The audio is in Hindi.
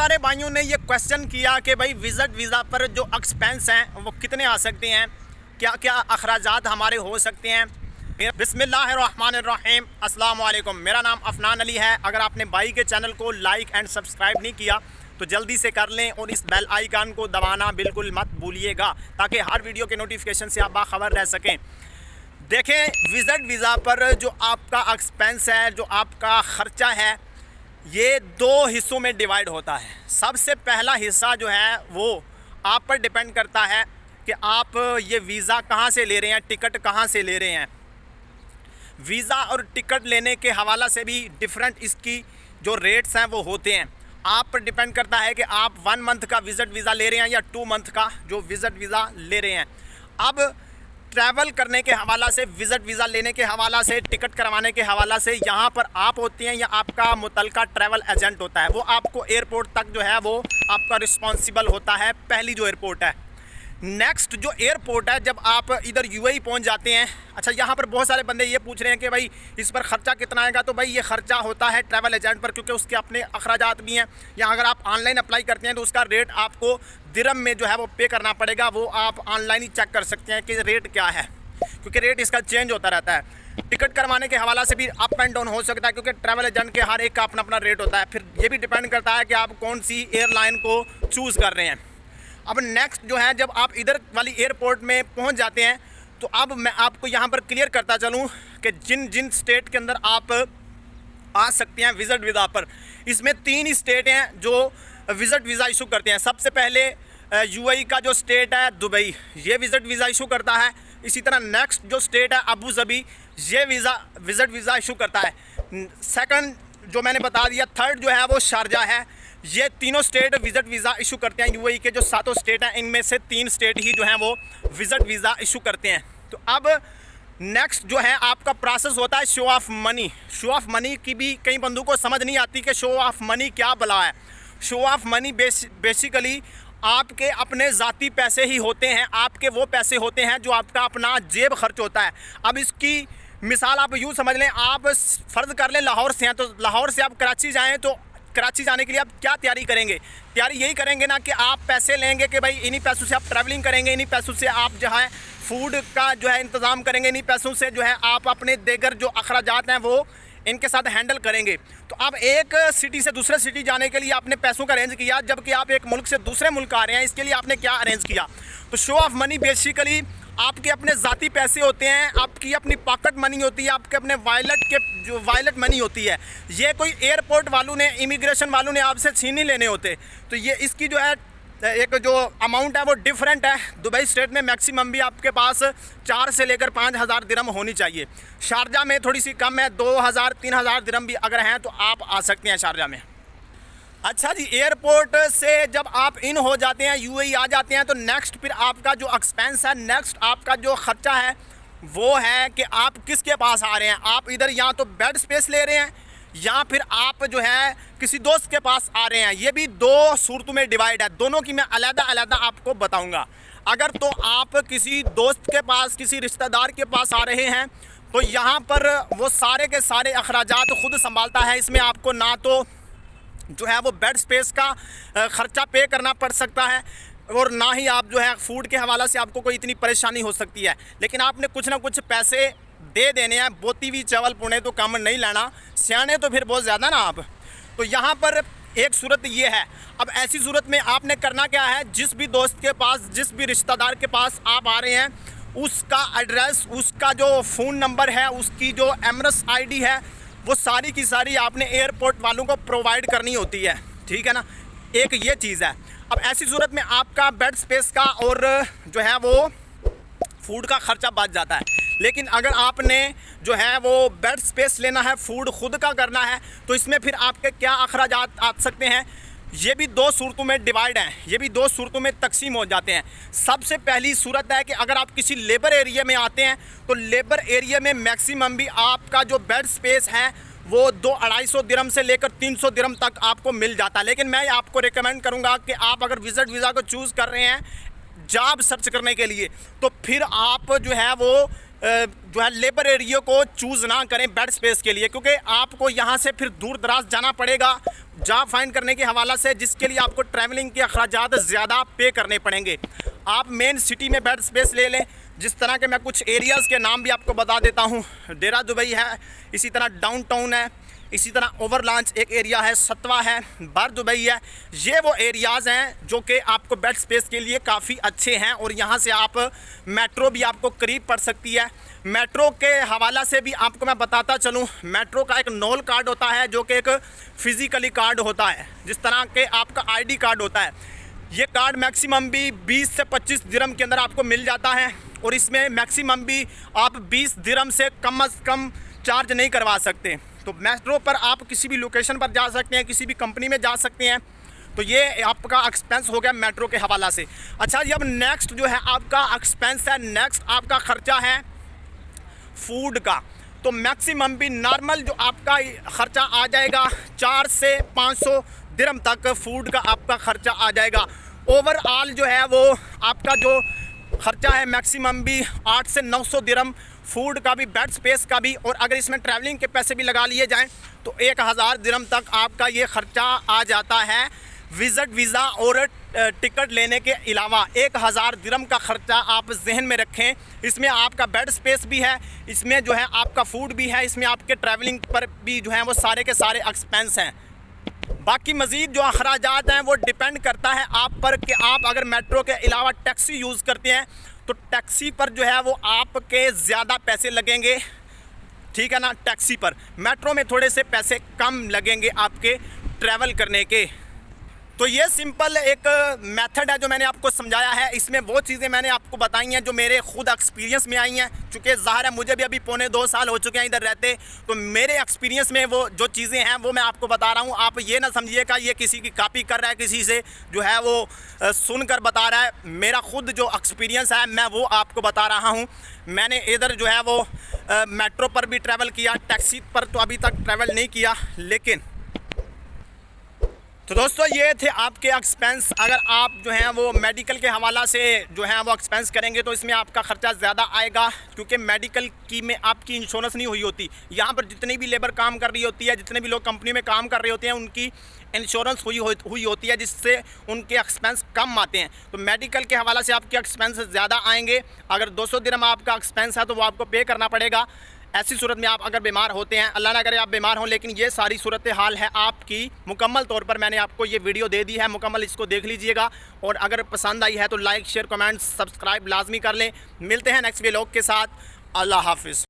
सारे भाइयों ने ये क्वेश्चन किया कि भाई विज़िट वीज़ा पर जो एक्सपेंस हैं वो कितने आ सकते हैं, क्या क्या अखराजात हमारे हो सकते हैं। बिस्मिल्लाहिर्रहमानिर्रहीम, अस्सलाम वालेकुम। मेरा नाम अफनान अली है। अगर आपने भाई के चैनल को लाइक एंड सब्सक्राइब नहीं किया तो जल्दी से कर लें और इस बेल आइकन को दबाना बिल्कुल मत भूलिएगा ताकि हर वीडियो के नोटिफिकेशन से आप बाखबर रह सकें। देखें, विज़िट वीज़ा पर जो आपका एक्सपेंस है, जो आपका ख़र्चा है, ये दो हिस्सों में डिवाइड होता है। सबसे पहला हिस्सा जो है वो आप पर डिपेंड करता है कि आप ये वीज़ा कहाँ से ले रहे हैं, टिकट कहाँ से ले रहे हैं। वीज़ा और टिकट लेने के हवाला से भी डिफरेंट इसकी जो रेट्स हैं वो होते हैं। आप पर डिपेंड करता है कि आप 1 मंथ का विज़िट वीज़ा ले रहे हैं या 2 मंथ का जो विज़िट वीज़ा ले रहे हैं। अब ट्रैवल करने के हवाला से, विज़िट वीज़ा लेने के हवाला से, टिकट करवाने के हवाला से यहाँ पर आप होती हैं या आपका मुतलका ट्रैवल एजेंट होता है, वो आपको एयरपोर्ट तक जो है वो आपका रिस्पॉन्सिबल होता है। पहली जो एयरपोर्ट है। नेक्स्ट जो एयरपोर्ट है, जब आप इधर यूएई पहुंच जाते हैं। अच्छा, यहाँ पर बहुत सारे बंदे ये पूछ रहे हैं कि भाई इस पर ख़र्चा कितना आएगा। तो भाई ये ख़र्चा होता है ट्रैवल एजेंट पर, क्योंकि उसके अपने अखराजात भी हैं। या अगर आप ऑनलाइन अप्लाई करते हैं तो उसका रेट आपको दिरहम में जो है वो पे करना पड़ेगा। वो आप ऑनलाइन ही चेक कर सकते हैं कि रेट क्या है, क्योंकि रेट इसका चेंज होता रहता है। टिकट करवाने के हवाला से भी अप एंड डाउन हो सकता है, क्योंकि ट्रैवल एजेंट के हर एक का अपना अपना रेट होता है। फिर ये भी डिपेंड करता है कि आप कौन सी एयरलाइन को चूज़ कर रहे हैं। अब नेक्स्ट जो है, जब आप इधर वाली एयरपोर्ट में पहुंच जाते हैं तो अब मैं आपको यहाँ पर क्लियर करता चलूँ कि जिन जिन स्टेट के अंदर आप आ सकते हैं विज़िट वीज़ा पर, इसमें 3 स्टेट हैं जो विज़िट वीज़ा इशू करते हैं। सबसे पहले यूएई का जो स्टेट है दुबई, ये विज़िट वीज़ा इशू करता है। इसी तरह नेक्स्ट जो स्टेट है अबू धाबी, ये विज़िट वीज़ा इशू करता है। सेकंड जो मैंने बता दिया, थर्ड जो है वो शारजा है। ये तीनों स्टेट विज़िट वीज़ा इशू करते हैं। यूएई के जो 7 स्टेट हैं, इनमें से 3 स्टेट ही जो हैं वो विज़िट वीज़ा इशू करते हैं। तो अब नेक्स्ट जो है आपका प्रोसेस होता है show off money. Show off money की भी कई बंदों को समझ नहीं आती कि शो ऑफ मनी क्या भला है। शो ऑफ मनी बेसिकली आपके अपने ज़ाती पैसे ही होते हैं। आपके वो पैसे होते हैं जो आपका अपना जेब खर्च होता है। अब इसकी मिसाल आप यूँ समझ लें, आप फ़र्ज़ कर लें लाहौर से हैं, तो लाहौर से आप कराची जाएँ तो कराची जाने के लिए आप क्या तैयारी करेंगे? तैयारी यही करेंगे ना कि आप पैसे लेंगे कि भाई इन्हीं पैसों से आप ट्रैवलिंग करेंगे, इन्हीं पैसों से आप जो है फूड का जो है इंतज़ाम करेंगे, इन्हीं पैसों से जो है आप अपने देगर जो अखराजात हैं वो इनके साथ हैंडल करेंगे। तो अब एक सिटी से दूसरे सिटी जाने के लिए आपने पैसों का अरेंज किया, जबकि आप एक मुल्क से दूसरे मुल्क आ रहे हैं, इसके लिए आपने क्या अरेंज किया? तो शो ऑफ मनी बेसिकली आपके अपने ज़ाती पैसे होते हैं, आपकी अपनी पॉकेट मनी होती है, आपके अपने वायलेट मनी होती है। ये कोई एयरपोर्ट वालों ने, इमिग्रेशन वालों ने आपसे छीन नहीं लेने होते। तो ये इसकी जो है एक जो अमाउंट है वो डिफरेंट है। दुबई स्टेट में मैक्सिमम भी आपके पास 4 से लेकर 5,000 दिरहम होनी चाहिए। शारजा में थोड़ी सी कम है, 2,000-3,000 दिरहम भी अगर हैं तो आप आ सकते हैं शारजा में। अच्छा जी, एयरपोर्ट से जब आप इन हो जाते हैं, यूएई आ जाते हैं, तो नेक्स्ट फिर आपका जो एक्सपेंस है, नेक्स्ट आपका जो ख़र्चा है वो है कि आप किसके पास आ रहे हैं। आप इधर या तो बेड स्पेस ले रहे हैं या फिर आप जो है किसी दोस्त के पास आ रहे हैं। ये भी 2 सूरतों में डिवाइड है, दोनों की मैं अलग-अलग आपको बताऊंगा। अगर तो आप किसी दोस्त के पास, किसी रिश्तेदार के पास आ रहे हैं तो यहाँ पर वो सारे के सारे अखराजात खुद संभालता है। इसमें आपको ना तो जो है वो बेड स्पेस का ख़र्चा पे करना पड़ सकता है और ना ही आप जो है फूड के हवाला से आपको कोई इतनी परेशानी हो सकती है। लेकिन आपने कुछ ना कुछ पैसे दे देने हैं। बोती भी चावल पुणे तो कम नहीं लेना, सियाने तो फिर बहुत ज़्यादा ना आप। तो यहाँ पर एक सूरत ये है। अब ऐसी सूरत में आपने करना क्या है, जिस भी दोस्त के पास, जिस भी रिश्तेदार के पास आप आ रहे हैं, उसका एड्रेस, उसका जो फ़ोन नंबर है, उसकी जो एमरस आईडी है, वो सारी की सारी आपने एयरपोर्ट वालों को प्रोवाइड करनी होती है। ठीक है ना, एक ये चीज़ है। अब ऐसी सूरत में आपका बेड स्पेस का और जो है वो फूड का ख़र्चा बच जाता है। लेकिन अगर आपने जो है वो बेड स्पेस लेना है, फूड खुद का करना है, तो इसमें फिर आपके क्या अखराजात आ सकते हैं? ये भी 2 सूरतों में डिवाइड हैं, ये भी 2 सूरतों में तकसीम हो जाते हैं। सबसे पहली सूरत है कि अगर आप किसी लेबर एरिया में आते हैं तो लेबर एरिया में मैक्सिमम भी आपका जो बेड स्पेस है वो 200-250 दिरहम से लेकर 300 दिरहम तक आपको मिल जाता है। लेकिन मैं आपको रिकमेंड करूँगा कि आप अगर विज़िट वीज़ा को चूज़ कर रहे हैं जॉब सर्च करने के लिए, तो फिर आप जो है वो जो है लेबर एरिया को चूज़ ना करें बेड स्पेस के लिए, क्योंकि आपको यहाँ से फिर दूर दराज जाना पड़ेगा जॉब फाइंड करने के हवाला से, जिसके लिए आपको ट्रैवलिंग के अखराजात ज़्यादा पे करने पड़ेंगे। आप मेन सिटी में बेड स्पेस ले लें, जिस तरह के मैं कुछ एरियाज़ के नाम भी आपको बता देता हूँ। डेरा दुबई है, इसी तरह डाउन टाउन है, इसी तरह ओवर लॉन्च एक एरिया है, सतवा है, बार दुबई है। ये वो एरियाज़ हैं जो कि आपको बेड स्पेस के लिए काफ़ी अच्छे हैं, और यहाँ से आप मेट्रो भी आपको करीब पड़ सकती है। मेट्रो के हवाला से भी आपको मैं बताता चलूँ, मेट्रो का एक नोल कार्ड होता है जो कि एक फ़िज़िकली कार्ड होता है, जिस तरह के आपका ID कार्ड होता है। ये कार्ड मैक्सिमम भी 20 से 25 दिरहम के अंदर आपको मिल जाता है, और इसमें मैक्सिमम भी आप 20 दिरहम से कम चार्ज नहीं करवा सकते। तो मेट्रो पर आप किसी भी लोकेशन पर जा सकते हैं, किसी भी कंपनी में जा सकते हैं। तो ये आपका एक्सपेंस हो गया मेट्रो के हवाला से। अच्छा जी, अब नेक्स्ट जो है आपका एक्सपेंस है, नेक्स्ट आपका ख़र्चा है फूड का। तो मैक्सिमम भी नॉर्मल जो आपका ख़र्चा आ जाएगा 4 से 500 दिरहम तक फूड का आपका ख़र्चा आ जाएगा। ओवरऑल जो है वो आपका जो ख़र्चा है मैक्सिमम भी 8 से 900 दिरहम फूड का भी, बेड स्पेस का भी, और अगर इसमें ट्रैवलिंग के पैसे भी लगा लिए जाएं तो 1000 दिरहम तक आपका ये ख़र्चा आ जाता है विज़िट वीज़ा और टिकट लेने के अलावा। 1000 दिरहम का ख़र्चा आप जहन में रखें। इसमें आपका बेड स्पेस भी है, इसमें जो है आपका फूड भी है, इसमें आपके ट्रैवलिंग पर भी जो है वो सारे के सारे एक्सपेंस हैं। बाकी मज़ीद जो अखराजात हैं वो डिपेंड करता है आप पर कि आप अगर मेट्रो के अलावा टैक्सी यूज़ करते हैं तो टैक्सी पर जो है वो आपके ज़्यादा पैसे लगेंगे, ठीक है ना। टैक्सी पर, मेट्रो में थोड़े से पैसे कम लगेंगे आपके ट्रैवल करने के। तो ये सिंपल एक मेथड है जो मैंने आपको समझाया है। इसमें वो चीज़ें मैंने आपको बताई हैं जो मेरे खुद एक्सपीरियंस में आई हैं, चूँकि ज़ाहिर है मुझे भी अभी पौने 2 साल हो चुके हैं इधर रहते, तो मेरे एक्सपीरियंस में वो जो चीज़ें हैं वो मैं आपको बता रहा हूँ। आप ये ना समझिएगा ये किसी की कॉपी कर रहा है, किसी से जो है वो सुनकर बता रहा है। मेरा खुद जो एक्सपीरियंस है मैं वो आपको बता रहा हूँ। मैंने इधर जो है वो मेट्रो पर भी ट्रैवल किया, टैक्सी पर तो अभी तक ट्रैवल नहीं किया। लेकिन तो दोस्तों ये थे आपके एक्सपेंस। अगर आप जो हैं वो मेडिकल के हवाला से जो है वो एक्सपेंस करेंगे तो इसमें आपका ख़र्चा ज़्यादा आएगा, क्योंकि मेडिकल की में आपकी इंश्योरेंस नहीं हुई होती। यहाँ पर जितनी भी लेबर काम कर रही होती है, जितने भी लोग कंपनी में काम कर रहे होते हैं, उनकी इंश्योरेंस हुई होती है, जिससे उनके एक्सपेंस कम आते हैं। तो मेडिकल के हवाला से आपके एक्सपेंस ज़्यादा आएंगे। अगर 200 दिरहम आपका एक्सपेंस है तो वो आपको पे करना पड़ेगा। ऐसी सूरत में आप अगर बीमार होते हैं, अल्लाह ना करे आप बीमार हों, लेकिन ये सारी सूरत हाल है आपकी मुकम्मल तौर पर मैंने आपको ये वीडियो दे दी है, मुकम्मल इसको देख लीजिएगा। और अगर पसंद आई है तो लाइक शेयर कमेंट सब्सक्राइब लाजमी कर लें। मिलते हैं नेक्स्ट व्लॉग के साथ। अल्लाह हाफिज़।